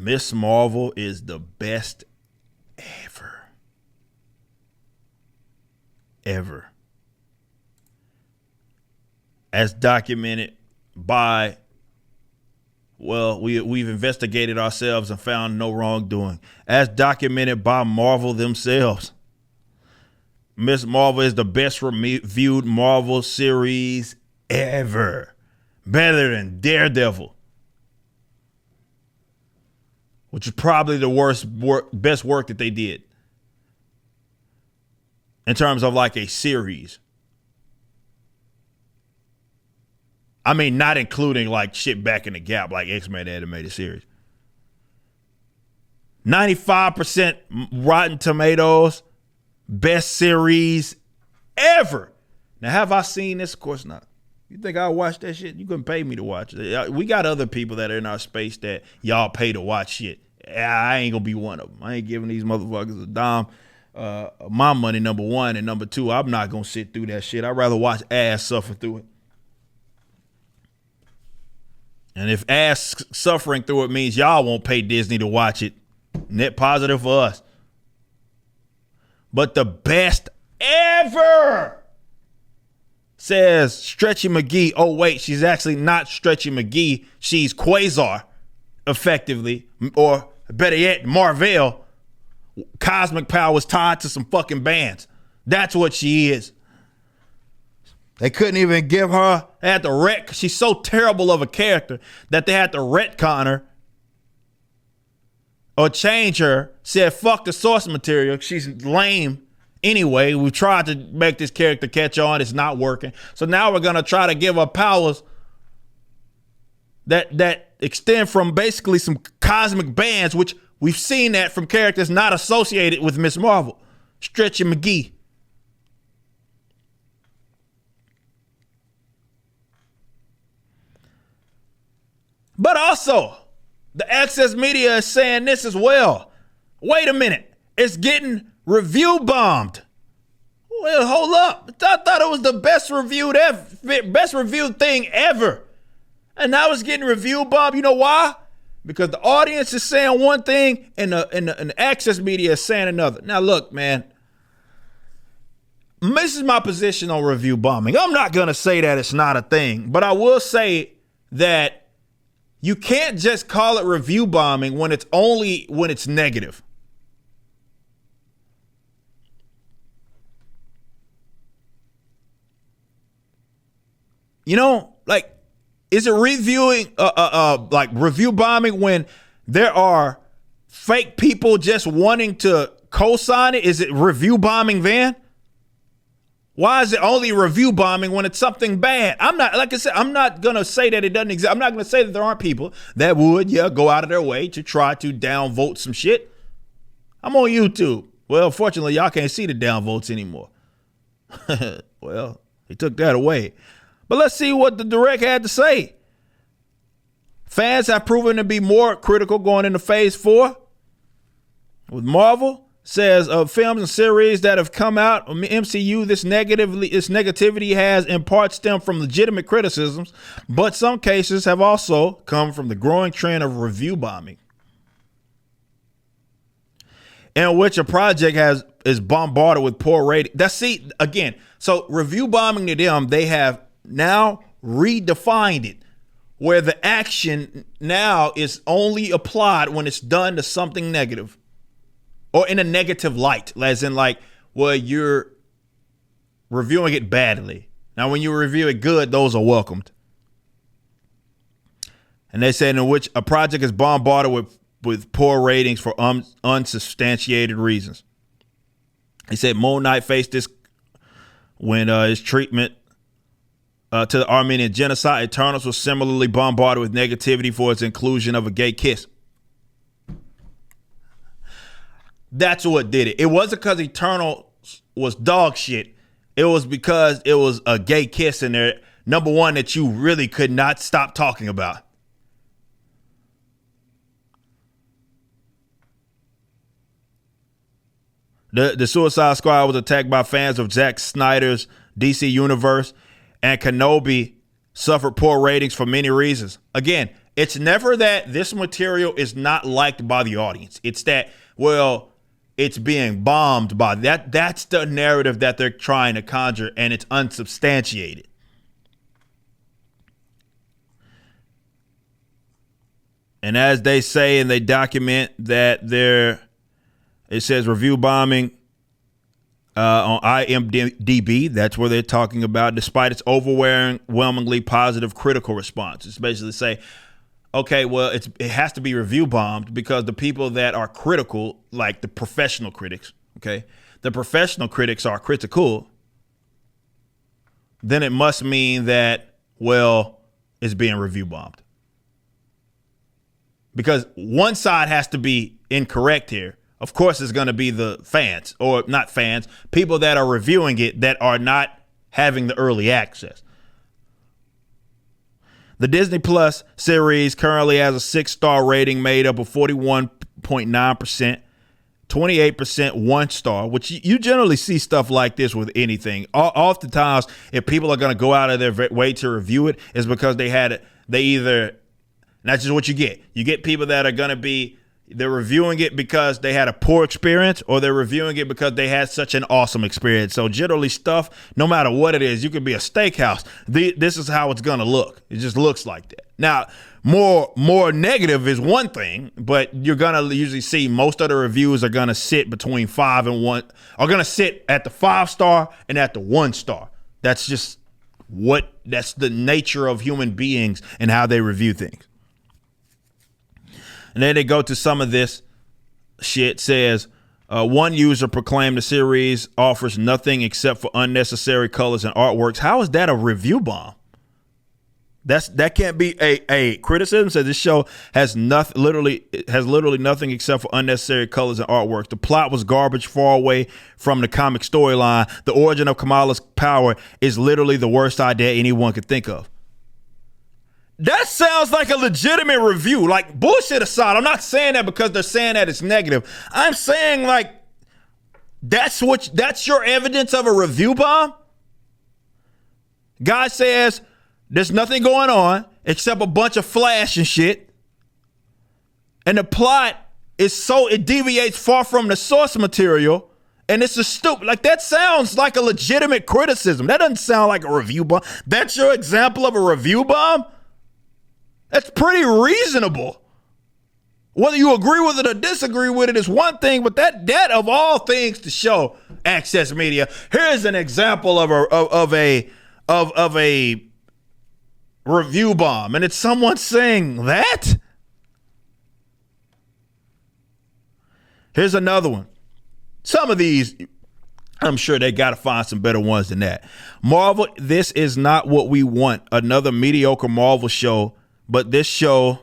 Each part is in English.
Miss Marvel is the best ever. Ever. As documented by, well, we've investigated ourselves and found no wrongdoing. As documented by Marvel themselves. Miss Marvel is the best reviewed Marvel series ever. Better than Daredevil, which is probably the best work that they did in terms of like a series. I mean, not including like shit back in the gap, like X-Men animated series. 95% Rotten Tomatoes, best series ever. Now, have I seen this? Of course not. You think I'll watch that shit? You couldn't pay me to watch it. We got other people that are in our space that y'all pay to watch shit. I ain't gonna be one of them. I ain't giving these motherfuckers a dime. My money, number one, and number two, I'm not gonna sit through that shit. I'd rather watch ass suffer through it. And if ass suffering through it means y'all won't pay Disney to watch it, net positive for us. But the best ever, says Stretchy McGee. Oh, wait, she's actually not Stretchy McGee. She's Quasar, effectively. Or better yet, Marvel. Cosmic powers tied to some fucking bands. That's what she is. They couldn't even give her, they had to wreck. She's so terrible of a character that they had to retcon her or change her. Said, fuck the source material. She's lame. Anyway, we tried to make this character catch on. It's not working. So now we're going to try to give her powers that extend from basically some cosmic bands, which we've seen that from characters not associated with Miss Marvel. Stretchy McGee. But also, the Access Media is saying this as well. Wait a minute. It's getting review bombed. Well, hold up. I thought it was the best reviewed thing ever. And now it's getting review bombed. You know why? Because the audience is saying one thing and the Access Media is saying another. Now, look, man. This is my position on review bombing. I'm not going to say that it's not a thing, but I will say that you can't just call it review bombing when it's negative. You know, like, is it like review bombing when there are fake people just wanting to co-sign it? Is it review bombing then? Why is it only review bombing when it's something bad? I'm not, like I said, I'm not going to say that it doesn't exist. I'm not going to say that there aren't people that would, go out of their way to try to downvote some shit. I'm on YouTube. Well, fortunately, y'all can't see the downvotes anymore. Well, they took that away. But let's see what the direct had to say. Fans have proven to be more critical going into phase 4 with Marvel. Says of films and series that have come out of MCU, this negativity has in part stemmed from legitimate criticisms, but some cases have also come from the growing trend of review bombing, in which a project is bombarded with poor ratings. So review bombing to them, they have now redefined it, where the action now is only applied when it's done to something negative. Or in a negative light, as in like, well, you're reviewing it badly. Now, when you review it good, those are welcomed. And they said in which a project is bombarded with poor ratings for unsubstantiated reasons. They said Moon Knight faced this when his treatment to the Armenian genocide. Eternals was similarly bombarded with negativity for its inclusion of a gay kiss. That's what did it. It wasn't because Eternals was dog shit. It was because it was a gay kiss in there. Number one, that you really could not stop talking about. The Suicide Squad was attacked by fans of Zack Snyder's DC Universe, and Kenobi suffered poor ratings for many reasons. Again, It's never that this material is not liked by the audience. It's that, well, it's being bombed by that. That's the narrative that they're trying to conjure, and it's unsubstantiated. And as they say, and they document that it says review bombing on IMDb. That's where they're talking about, despite its overwhelmingly positive critical response. It's basically say, okay, well, it has to be review bombed because the people that are critical, like the professional critics, okay, the professional critics are critical, then it must mean that, well, it's being review bombed. Because one side has to be incorrect here. Of course, it's going to be the fans, or not fans, people that are reviewing it that are not having the early access. The Disney Plus series currently has a 6-star rating made up of 41.9%, 28% 1-star, which you generally see stuff like this with anything. Oftentimes, if people are going to go out of their way to review it, it's because that's just what you get. You get people that are going to be, they're reviewing it because they had a poor experience, or they're reviewing it because they had such an awesome experience. So generally stuff, no matter what it is, you could be a steakhouse. This is how it's going to look. It just looks like that. Now, more negative is one thing, but you're going to usually see most of the reviews are going to sit between 5 and 1, are going to sit at the 5-star and at the 1-star. That's just that's the nature of human beings and how they review things. And then they go to some of this shit. Says one user proclaimed the series offers nothing except for unnecessary colors and artworks. How is that a review bomb? That can't be a criticism. Says this show has literally nothing except for unnecessary colors and artworks. The plot was garbage, far away from the comic storyline. The origin of Kamala's power is literally the worst idea anyone could think of. That sounds like a legitimate review. Like, bullshit aside, I'm not saying that because they're saying that it's negative. I'm saying, like, that's your evidence of a review bomb? Guy says there's nothing going on except a bunch of flash and shit. And the plot it deviates far from the source material. And it's a stupid, like, that sounds like a legitimate criticism. That doesn't sound like a review bomb. That's your example of a review bomb? That's pretty reasonable. Whether you agree with it or disagree with it is one thing, but that of all things to show Access Media, here's an example of a review bomb, and it's someone saying that. Here's another one. Some of these, I'm sure they got to find some better ones than that. Marvel, this is not what we want. Another mediocre Marvel show. But this show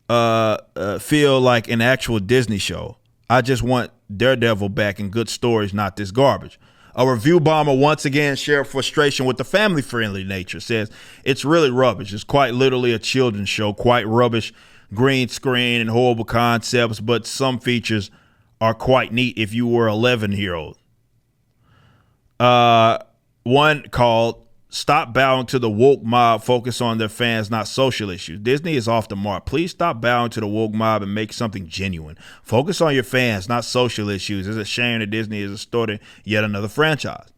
feel like an actual Disney show. I just want Daredevil back and good stories, not this garbage. A review bomber once again shared frustration with the family-friendly nature. Says, it's really rubbish. It's quite literally a children's show. Quite rubbish. Green screen and horrible concepts, but some features are quite neat if you were 11-year-old. One called Stop Bowing to the Woke Mob, focus on their fans, not social issues. Disney is off the mark. Please stop bowing to the woke mob and make something genuine. Focus on your fans, not social issues. It's a shame that Disney is starting yet another franchise.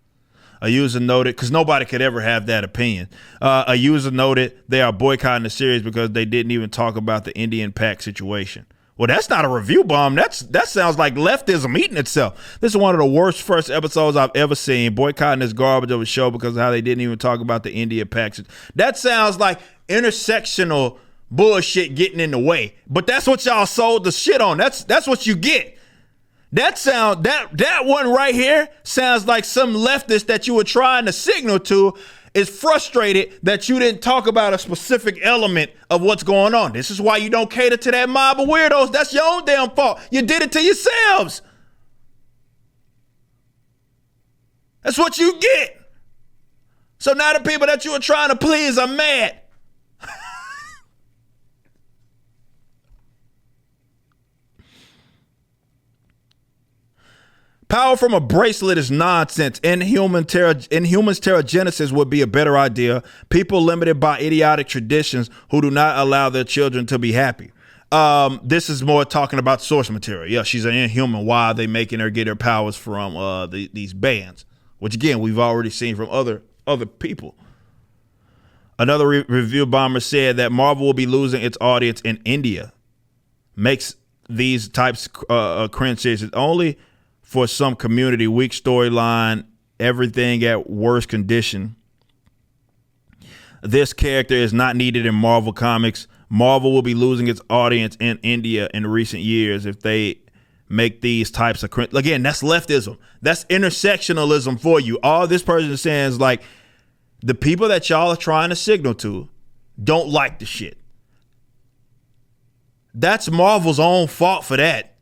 A user noted, because nobody could ever have that opinion. A user noted they are boycotting the series because they didn't even talk about the Indian Pac situation. Well, that's not a review bomb. That sounds like leftism eating itself. This is one of the worst first episodes I've ever seen. Boycotting this garbage of a show because of how they didn't even talk about the India Pac. That sounds like intersectional bullshit getting in the way. But that's what y'all sold the shit on. That's what you get. That one right here sounds like some leftist that you were trying to signal to is frustrated that you didn't talk about a specific element of what's going on. This is why you don't cater to that mob of weirdos. That's your own damn fault. You did it to yourselves. That's what you get. So now the people that you were trying to please are mad. Power from a bracelet is nonsense. Inhumans pterogenesis would be a better idea. People limited by idiotic traditions who do not allow their children to be happy. This is more talking about source material. Yeah, she's an inhuman. Why are they making her get her powers from these bands? Which again, we've already seen from other people. Another review bomber said that Marvel will be losing its audience in India. Makes these types cringe series only for some community. Weak storyline, everything at worst condition. This character is not needed in Marvel Comics. Marvel will be losing its audience in India in recent years if they make these types of cringe. Again, that's leftism. That's intersectionalism for you. All this person is saying is like, the people that y'all are trying to signal to don't like the shit. That's Marvel's own fault for that.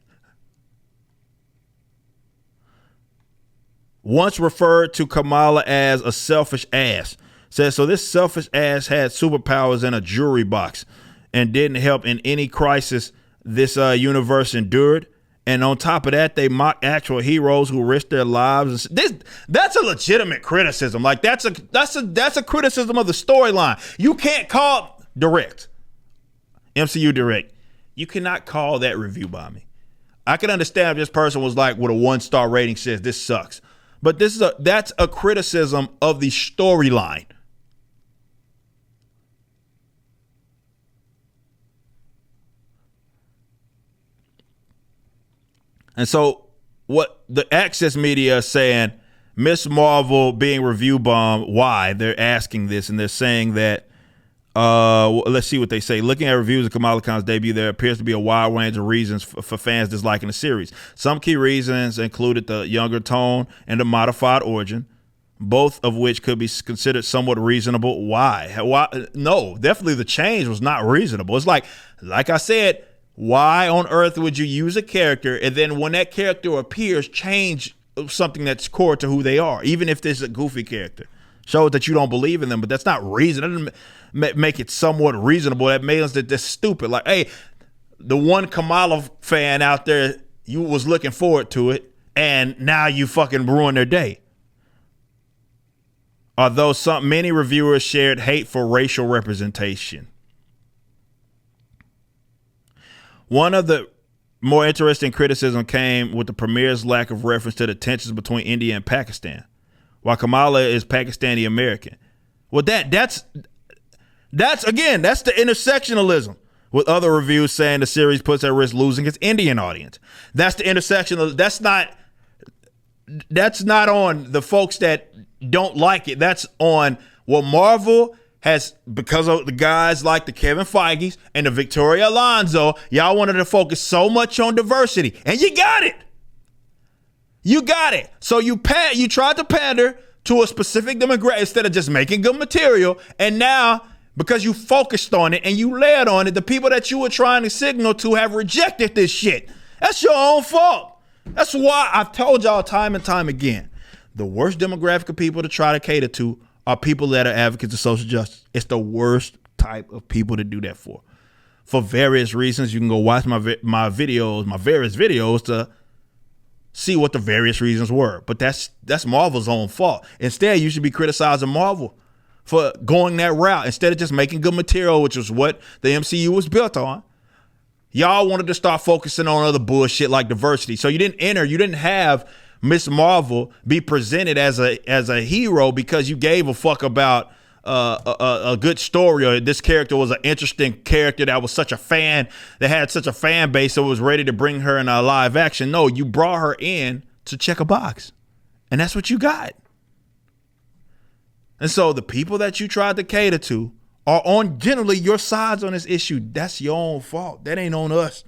Once referred to Kamala as a selfish ass. Says, so this selfish ass had superpowers in a jewelry box and didn't help in any crisis this universe endured. And on top of that, they mock actual heroes who risk their lives. That's a legitimate criticism. Like that's a criticism of the storyline. You can't call direct. MCU direct. You cannot call that review bombing. I can understand if this person was like with a 1-star rating says this sucks. But that's a criticism of the storyline. And so what the Access media is saying, Miss Marvel being review bombed, why? They're asking this, and they're saying that, let's see what they say. Looking at reviews of Kamala Khan's debut, there appears to be a wide range of reasons for fans disliking the series. Some key reasons included the younger tone and the modified origin, both of which could be considered somewhat reasonable. Why? No, definitely the change was not reasonable. It's like I said, why on earth would you use a character and then when that character appears, change something that's core to who they are, even if this is a goofy character? Shows that you don't believe in them, but that's not reason. That doesn't make it somewhat reasonable. That means that they're stupid. Like, hey, the one Kamala fan out there, you was looking forward to it, and now you fucking ruined their day. Although many reviewers shared hate for racial representation. One of the more interesting criticism came with the premiere's lack of reference to the tensions between India and Pakistan, while Kamala is Pakistani American. Well, that's the intersectionalism. With other reviews saying the series puts at risk losing its Indian audience. That's the intersectional. That's not on the folks that don't like it. That's on what Marvel has, because of the guys like the Kevin Feige's and the Victoria Alonso, y'all wanted to focus so much on diversity, and you got it. You got it. So you tried to pander to a specific demographic instead of just making good material, and now because you focused on it and you layered on it, the people that you were trying to signal to have rejected this shit. That's your own fault. That's why I've told y'all time and time again, the worst demographic of people to try to cater to are people that are advocates of social justice. It's the worst type of people to do that for various reasons. You can go watch my various videos to see what the various reasons were. But that's Marvel's own fault. Instead, you should be criticizing Marvel for going that route instead of just making good material, which was what the MCU was built on. Y'all wanted to start focusing on other bullshit like diversity. So you didn't have Miss Marvel be presented as a hero because you gave a fuck about a good story, or this character was an interesting character that was such a fan, that had such a fan base, so it was ready to bring her in a live action. No, you brought her in to check a box, and that's what you got. And so the people that you tried to cater to are on generally your sides on this issue. That's your own fault. That ain't on us.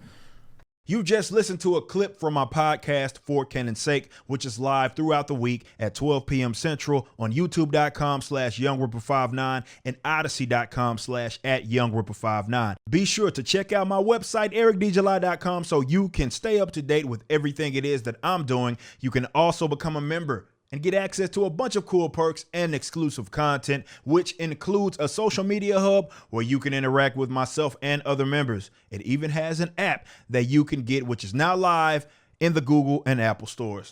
You just listened to a clip from my podcast, For Canon's Sake, which is live throughout the week at 12 p.m. Central on youtube.com/YoungRipper59 and odyssey.com/@YoungRipper59. Be sure to check out my website, ericdjuly.com, so you can stay up to date with everything it is that I'm doing. You can also become a member and get access to a bunch of cool perks and exclusive content, which includes a social media hub where you can interact with myself and other members. It even has an app that you can get, which is now live in the Google and Apple stores.